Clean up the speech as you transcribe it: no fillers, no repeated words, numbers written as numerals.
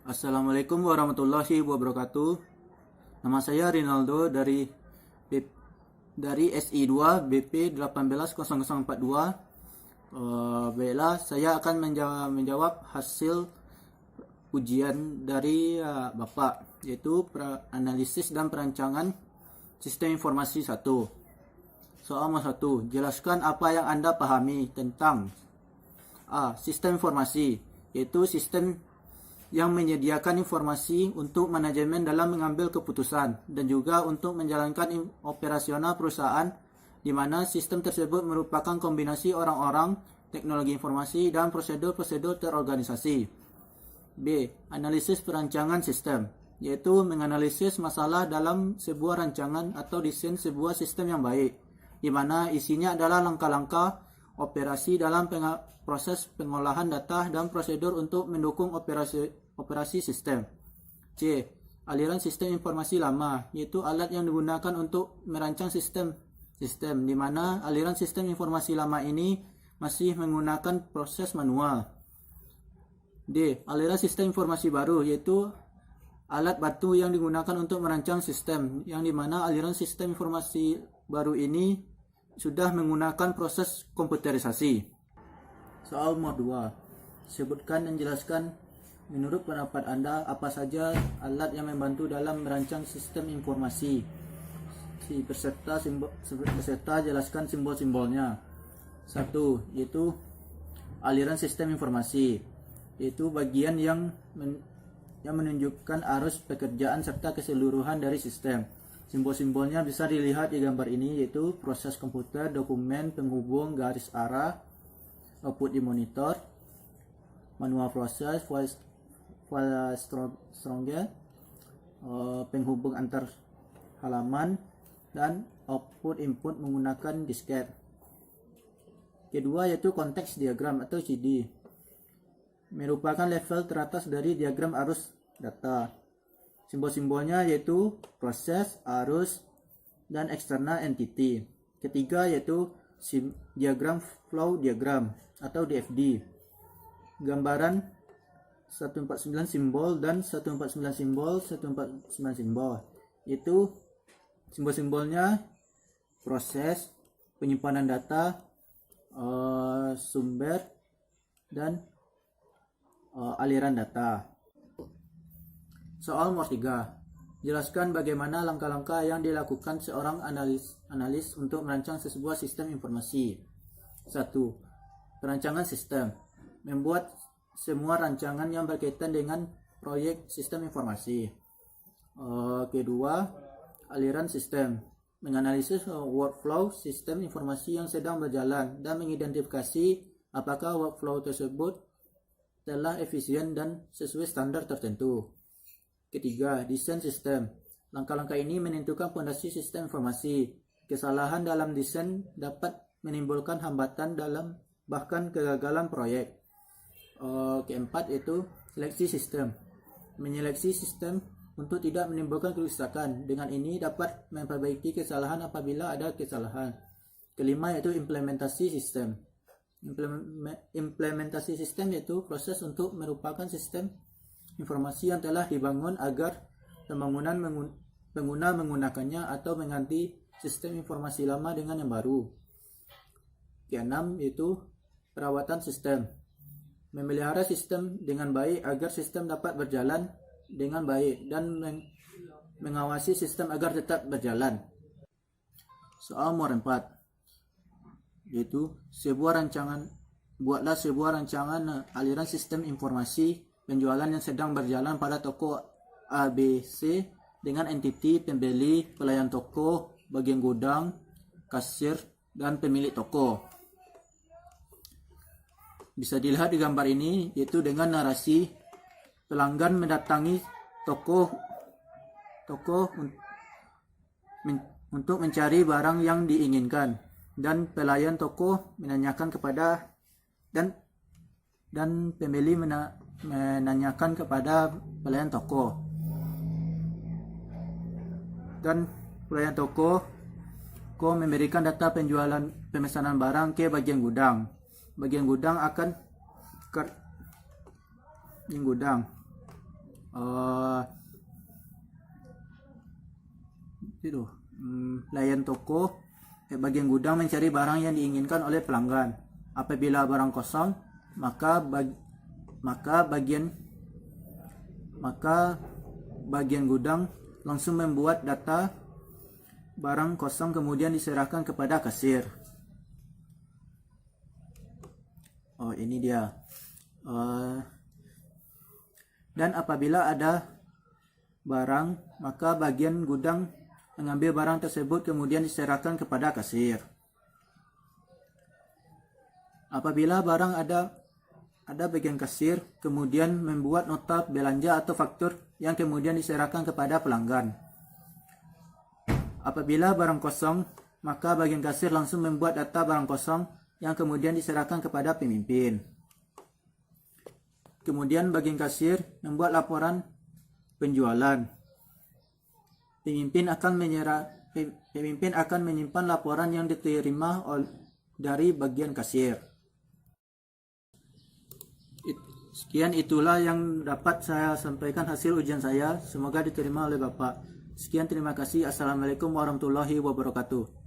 Assalamualaikum warahmatullahi wabarakatuh. Nama saya Rinaldo dari SI2 BP 180042. Baiklah, saya akan menjawab hasil ujian dari Bapak, yaitu analisis dan perancangan sistem informasi 1. Soal 1. Jelaskan apa yang Anda pahami tentang sistem informasi, yaitu sistem yang menyediakan informasi untuk manajemen dalam mengambil keputusan dan juga untuk menjalankan operasional perusahaan, di mana sistem tersebut merupakan kombinasi orang-orang, teknologi informasi, dan prosedur-prosedur terorganisasi. B. Analisis perancangan sistem, yaitu menganalisis masalah dalam sebuah rancangan atau desain sebuah sistem yang baik, di mana isinya adalah langkah-langkah operasi dalam proses pengolahan data dan prosedur untuk mendukung operasi sistem. C. Aliran sistem informasi lama, yaitu alat yang digunakan untuk merancang sistem, di mana aliran sistem informasi lama ini masih menggunakan proses manual. D. Aliran sistem informasi baru, yaitu alat batu yang digunakan untuk merancang sistem, yang dimana aliran sistem informasi baru ini sudah menggunakan proses komputerisasi. Soal nomor 2. Sebutkan dan jelaskan menurut pendapat Anda apa saja alat yang membantu dalam merancang sistem informasi. Beserta jelaskan simbol-simbolnya. 1. Yaitu aliran sistem informasi, yaitu bagian yang menunjukkan arus pekerjaan serta keseluruhan dari sistem. Simbol-simbolnya bisa dilihat di gambar ini, yaitu proses komputer, dokumen, penghubung, garis arah, output di monitor, manual proses, file stronger, penghubung antar halaman, dan output input menggunakan disket. Kedua yaitu konteks diagram atau CD, merupakan level teratas dari diagram arus data. Simbol-simbolnya yaitu proses, arus, dan external entity. Ketiga yaitu diagram flow diagram atau DFD. Gambaran 149 simbol dan 149 simbol, 149 simbol. Yaitu simbol-simbolnya proses, penyimpanan data, sumber, dan aliran data. Soal nomor 3. Jelaskan bagaimana langkah-langkah yang dilakukan seorang analis untuk merancang sebuah sistem informasi. 1. Perancangan sistem, membuat semua rancangan yang berkaitan dengan proyek sistem informasi. Kedua, aliran sistem, menganalisis workflow sistem informasi yang sedang berjalan dan mengidentifikasi apakah workflow tersebut telah efisien dan sesuai standar tertentu. Ketiga, desain sistem. Langkah-langkah ini menentukan fondasi sistem informasi. Kesalahan dalam desain dapat menimbulkan hambatan dalam bahkan kegagalan proyek. Keempat yaitu seleksi sistem. Menyeleksi sistem untuk tidak menimbulkan kerusakan. Dengan ini dapat memperbaiki kesalahan apabila ada kesalahan. Kelima yaitu implementasi sistem. Implementasi sistem yaitu proses untuk merupakan sistem informasi yang telah dibangun agar pengguna menggunakannya atau mengganti sistem informasi lama dengan yang baru. Keenam yaitu perawatan sistem, memelihara sistem dengan baik agar sistem dapat berjalan dengan baik dan mengawasi sistem agar tetap berjalan. Soal nomor 4 yaitu buatlah sebuah rancangan aliran sistem informasi penjualan yang sedang berjalan pada toko ABC dengan entiti pembeli, pelayan toko, bagian gudang, kasir, dan pemilik toko. Bisa dilihat di gambar ini, yaitu dengan narasi pelanggan mendatangi toko untuk mencari barang yang diinginkan, dan pelayan toko menanyakan kepada dan pembeli menanyakan kepada pelayan toko, dan pelayan toko memberikan data pemesanan barang ke bagian gudang. Bagian gudang itu layan toko bagian gudang mencari barang yang diinginkan oleh pelanggan. Apabila barang kosong, maka bagian gudang langsung membuat data barang kosong kemudian diserahkan kepada kasir. Ini dia. Dan apabila ada barang, maka bagian gudang mengambil barang tersebut kemudian diserahkan kepada kasir. Apabila barang ada bagian kasir, kemudian membuat nota belanja atau faktur yang kemudian diserahkan kepada pelanggan. Apabila barang kosong, maka bagian kasir langsung membuat data barang kosong yang kemudian diserahkan kepada pemimpin. Kemudian bagian kasir membuat laporan penjualan. Pemimpin akan menyimpan laporan yang diterima dari bagian kasir. Sekian itulah yang dapat saya sampaikan hasil ujian saya. Semoga diterima oleh Bapak. Sekian, terima kasih. Assalamualaikum warahmatullahi wabarakatuh.